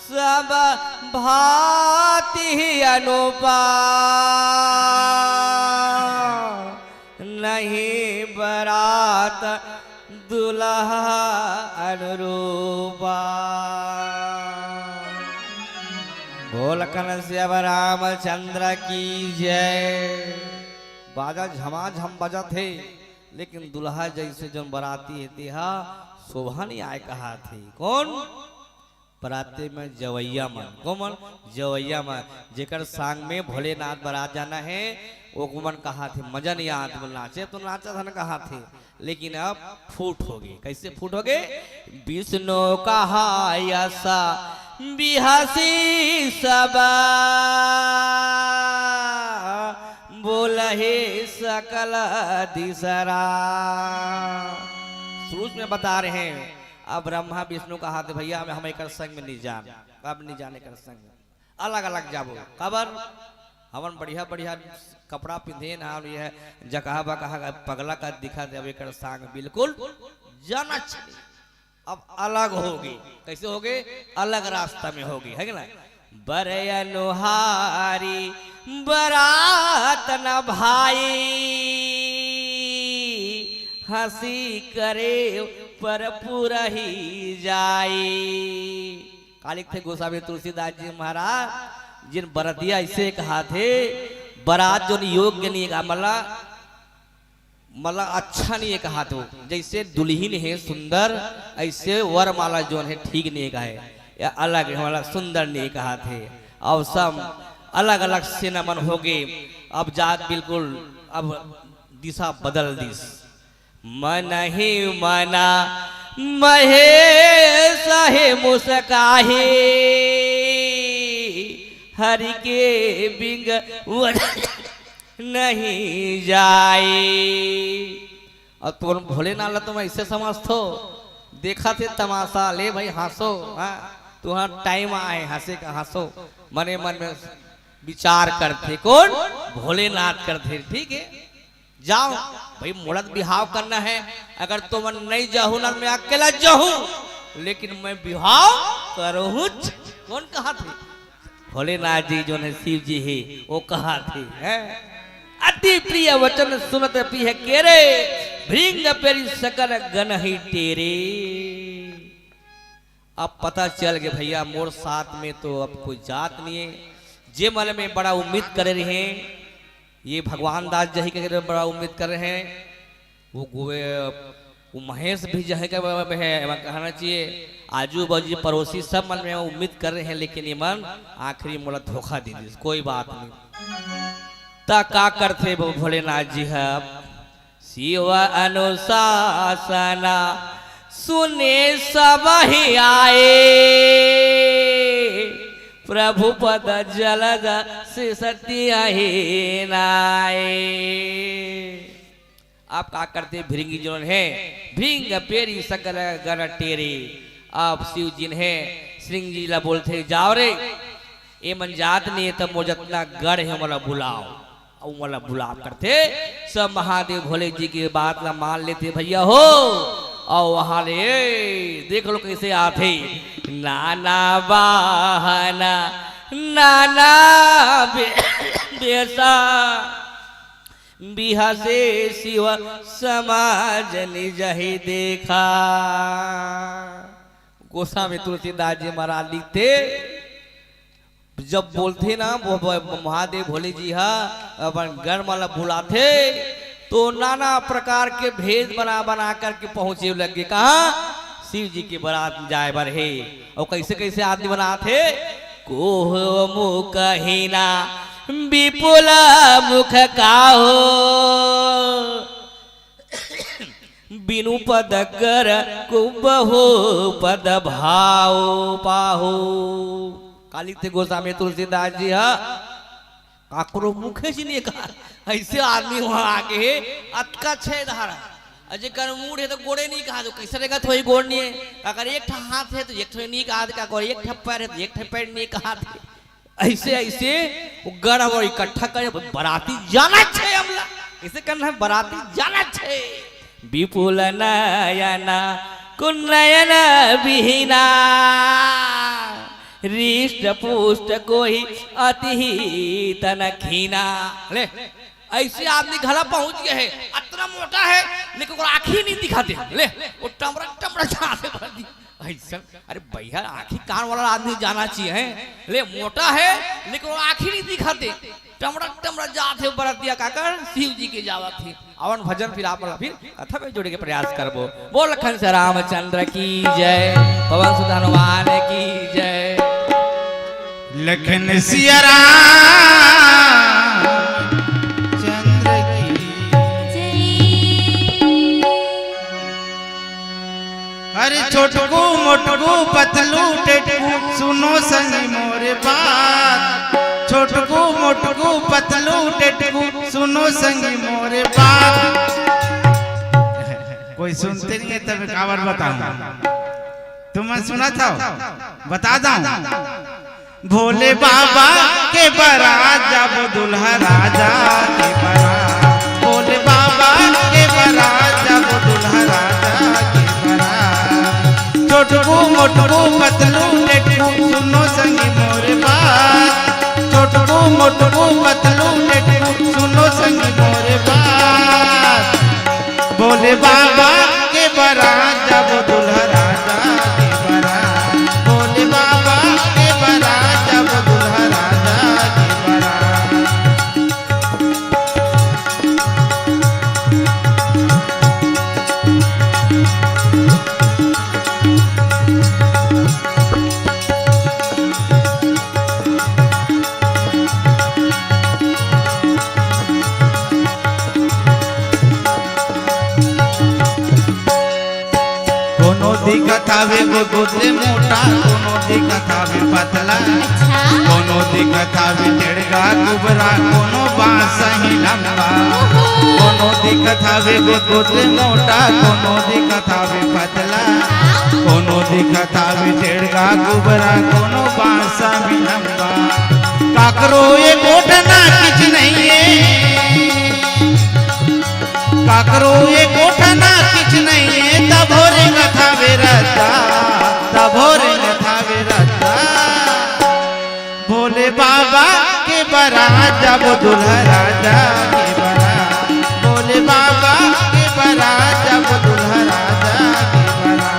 सब भांति अनुपा नहीं बरात दुल्हा अनुरूपा बोल कनश्यप रामचंद्र की जय। बाजा झमाझम बजा थे लेकिन दुल्हा जैसे जो बराती है तेहा शोभा नहीं आए कहा थे। कौन बराते में जवैया मन कोमन जवैया मन जेकर सांग में भोलेनाथ बारात जाना है वो कुमन कहा थे मजा नहीं आता बोल नाचे तो नाचा था ना कहा थे लेकिन अब फूट हो गए। कैसे फूट हो गए? विष्णु कहा ऐसा बिहासी सब बोलहे सकल दिसरा। शुरू में बता रहे हैं अब ब्रह्मा विष्णु कहा थे भैया हम एक संग में नहीं जान अब नहीं जाने कर संग अलग अलग जाबो खबर हमन बढ़िया बढ़िया कपड़ा पिंधे ना ये जगह बकहा पगला का दिखा दे अब एक संग बिल्कुल जाना चाहिए। अब अलग होगी कैसे होगे? अलग रास्ता में होगी है ना। बरयनुहारी बरात न भाई हंसी करे पर पूरा ही जाई। कालिक थे गोस्वामी तुलसीदास जी महाराज जिन बरतिया ऐसे कहा थे बारात जो योग्य नहीं है मला अच्छा नहीं है कहा तो जैसे दुल्हीन है सुंदर ऐसे वरमाला जो है ठीक नहीं कहा है या अलग वाला सुंदर नहीं कहा थे। अब सब अलग अलग से न मन हो गए। अब जात बिल्कुल अब दिशा बदल दिस मन ही मना महेश है मुस्काहे हरि के बिंग नहीं जाए। और तुम भोलेनाथ तुम ऐसे समझतो देखा थे तमाशा ले भाई हंसो तुम्हारा टाइम आए हंसे का हंसो मने मन में विचार करते कौन? भोलेनाथ करते। ठीक है जाओ भाई मुड़द बिहाव करना है अगर तुम नहीं जाहू ना मैं अकेला जाहू लेकिन मैं बिहाव करूँ। कौन कहा थे? भोलेनाथ जी जो है शिव जी है वो कहा थे है? अति प्रिय वचन सुनत पी है केरे भृंग पेरी सकल गन ही तेरे। अब पता चल गया भैया मोर साथ में तो अब कोई जात नहीं है। जे मन में बड़ा उम्मीद कर रहे हैं ये भगवान दास जी के बड़ा उम्मीद कर रहे हैं वो महेश भी जो है कहना चाहिए आजू बाजू पड़ोसी सब मन में उम्मीद कर रहे हैं लेकिन ये मन आखिरी मोला धोखा दे दी। कोई बात नहीं ता का करते भोलेनाथ जी है शिव अनुशासना सुने सब ही आए प्रभु पद जलद से सत्य ही नाए। आप का करते भृंगी जिन्होंने है भृंग पेरी सकल गण टेरे। आप शिव जी है सिंह जी ला बोलते जाओ रे ये मन जात नहीं तब मोजतना गढ़ है मला बुलाओ वाला बुला करते सब महादेव भोले जी की बात ला मान लेते भैया हो। और वहां ले देख लो कैसे आते नाना बहाना नाना बेसा बिहसे शिव समाज निज ही देखा। गोस्वामी तुलसीदास जी महाराज लिखते, जब बोलते ना वो महादेव भोले जी हा अपन घर वाला बुलाते तो नाना प्रकार के भेद बना बना करके पहुंचे लगे कहा शिव जी की बारात जाए बर है। और कैसे कैसे आदमी बनाते, कोह मुख हीना विपुल मुख काहो, बिनु पद कर कुबहो पद भाव पाहो। काली थे गोस्वामी तुलसीदास जी हा काकरो मुखे जी ने कहा ऐसे आदमी वहां आके अतका छे धारा अजय कर मूड है तो गोड़े नहीं कहा तो कैसे रहेगा, थोड़ी गोड़ नहीं है अगर एक हाथ है तो एक थोड़ी नहीं कहा का और एक पैर है तो एक पैर नहीं कहा। ऐसे ऐसे गढ़ और इकट्ठा करे बराती जाना छे, हमला इसे करना है बराती जाना छे। विपुल नयना कुनयन विहीना, रिष्ट पुष्ट कोई अति तन खीना। ले ऐसे आदमी घरा पहुंच गए है, इतना मोटा है लेकिन आँखी नहीं दिखाते, ले वो टमरा टमरा जाते ऐसा। अरे भैया आँखी कान वाला आदमी जाना चाहिए है, ले मोटा है लेकिन वो आँखी नहीं दिखाते, टमरा टमरा जाते बरतिया काकर शिव जी के जावा थी। अवन भजन फिर आप फिर कथा में जोड़े के प्रयास करबो। बोल लखन से रामचंद्र की जय, पवन सुत हनुमान की जय।
लखन सिया राम चंद्र की
जय।
अरे छोटकू मोटकू पतलू टेटकू सुनो संग मोरे बात, छोटकू मोटकू पतलू टेटकू सुनो संग मोरे बात। कोई सुनते नहीं है तब कावर बताऊं, तुम सुना था बता दूं। भोले बाबा के बारात जब दुल्हा राजा के बारात, भोले बाबा के बारात जब दुल्हा राजा के बारात। छोटकू मोटकू पतलू टेटकू सुनो संगी मोरे बात, छोटकू मोटकू पतलू टेटकू सुनो संगी मोरे बात। भोले बाबा के बारात जब दुल्हा राजा के बारात, भोले बाबा के बारात जब दुल्हा राजा के बारात। दिखत हवे गोदले मोटा, कोनो दिखत हवे पतला,
अच्छा
कोनो दिखत हवे टेढ़गा कुबरा, कोनो बांस ही लंबा। कोनो दिखत हवे गोदले मोटा, कोनो दिखत हवे पतला, कोनो दिखत हवे टेढ़गा कुबरा, कोनो बांस ही लंबा। काकरो ये गोठना किछ नहीं है, काकरो ये गोठना किछ नहीं है, तभोरे कथा विरता, तभोरे कथा विरता। भोले बाबा के बारात जब दुल्हा राजा के बारात, भोले बाबा के बारात जब दुल्हा राजा के बारात।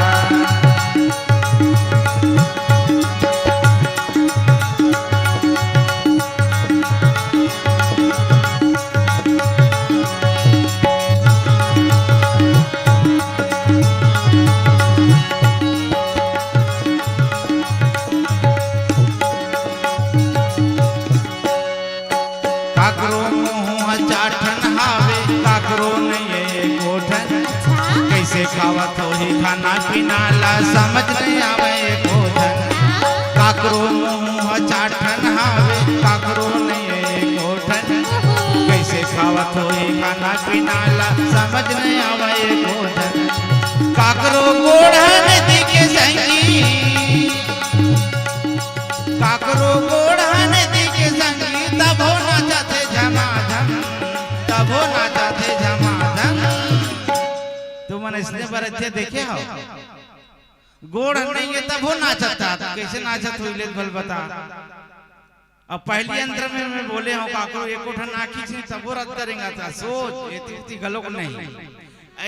काकरो मुँह चाठन हावे, काकरो नहीं गोठन, कैसे खावत हो ही खाना पीना ला समझ नहीं आवे गोठन। काकरो मुँह चाठन हावे, काकरो नहीं गोठन, कैसे खावत हो ही खाना पीना ला समझ नहीं आवे गोठन। काकरो गोढ़न दिखे संगी, काकरो गोढ़न दिखे संगी, तब हो ना जाते झमाझम, तब हो ना जाते झमाझम। तुम मैंने इसने बरतिया देखे हो, गोड़ नहीं है तब हो नाचता, कैसे नाचत हुई ले भल बता। अब पहली अंतर में मैं बोले हूँ काको एको ठन आखी छी तबो रद्द करेंगे था सोच इतनी गलोक नहीं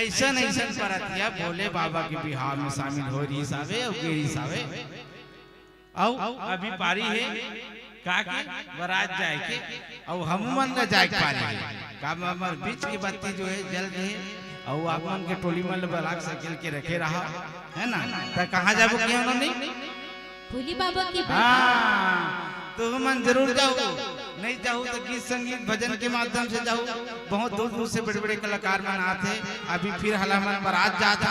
ऐसा नहीं परतिया भोले बाबा के बिहार में शामिल हो रही सावे और गेरी सावे औ अभी पारी है का के बरात जाए के और हम मन न जाए पारी का हमर बीच की बत्ती जो है जल गई और आप मन के टोली में बराक साइकिल के रखे रहा है ना तो कहां जाबो क्यों नहीं
भोले बाबा की
हाँ तो मन जरूर जाओ नहीं जाओ तो गीत संगीत भजन के माध्यम से जाओ बहुत दूर दूर से बड़े बड़े कलाकार मन आते अभी फिर हला मन बारात जाता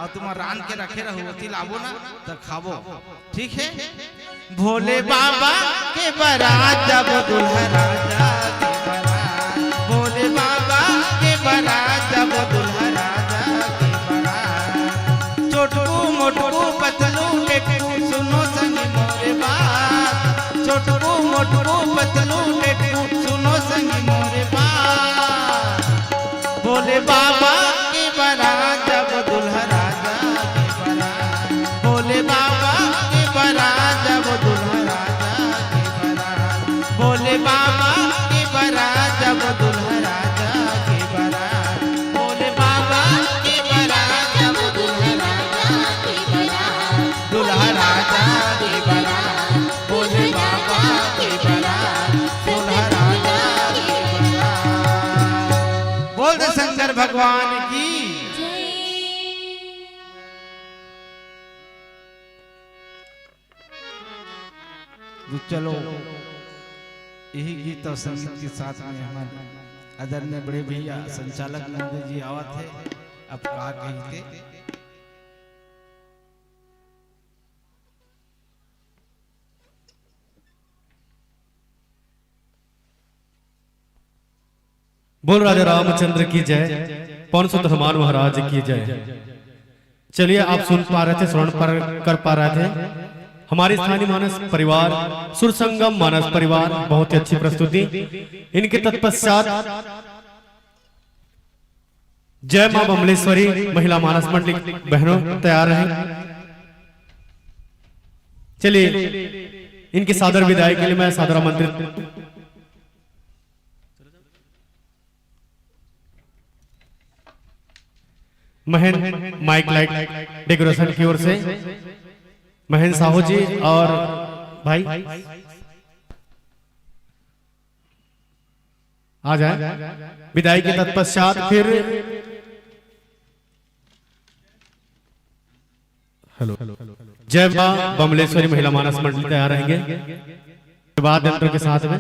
और तुम रान के रखे रहो होती लाबो ना तो खाबो ठीक है भोले बाबा के बारात जब दुल्हा राजा के बारात भोले बाबा के बारात जब दुल्हा राजा के बारात छोटू मोटू पतलू टेटू सुनो संग मोरे बात छोटू मोटू पतलू टेटू सुनो संग मोरे बात भोले बाबा के बारात जब दुल्हा राजा के बारात भोले बाबा के बारात जब दुल्हा राजा के बारात भोले बाबा के बारात जब दुल्हा राजा के बारात भोले बाबा के बारात जब दुल्हा राजा के बारात दुल्हा राजा के बारात भोले बाबा के बारात दुल्हा राजा के बारात बोल दे शंकर भगवान की तो चलो यही गीत और संगीत के साथ में हमारे आदरणीय बड़े भैया संचालक नंदू जी आवा थे अब का कहते
बोल राजा रामचंद्र की जय पवन सुत हनुमान महाराज की जय। चलिए आप सुन पा रहे थे श्रवण कर पा रहे थे हमारे स्थानीय मानस परिवार सुरसंगम मानस परिवार बहुत ही अच्छी प्रस्तुति। इनके तत्पश्चात जय मां बमलेश्वरी महिला मानस मंडली बहनों तैयार रहे। चलिए इनकी सादर विदाई के लिए मैं सादर आमंत्रित महेंद्र माइक लाइट डेकोरेशन की ओर से महेंद्र साहू जी और भाई आ जाए। विदाई के तत्पश्चात फिर हेलो जय मां बमलेश्वरी महिला मानस मंडली तैयार रहेंगे बाद यंत्र के साथ में।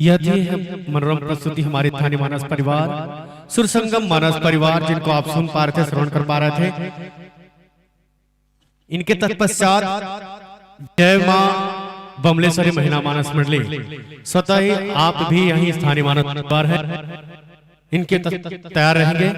यह थी मनोरम प्रस्तुति हमारे स्थानीय मानस परिवार सुरसंगम मानस परिवार जिनको आप सुन पा रहे थे श्रवण कर पा रहे थे। इनके तत्पश्चात जय मां बमलेश्वरी महिला मानस मंडली स्वतः ही आप भी यही स्थानीय मानस परिवार है इनके तैयार रहेंगे।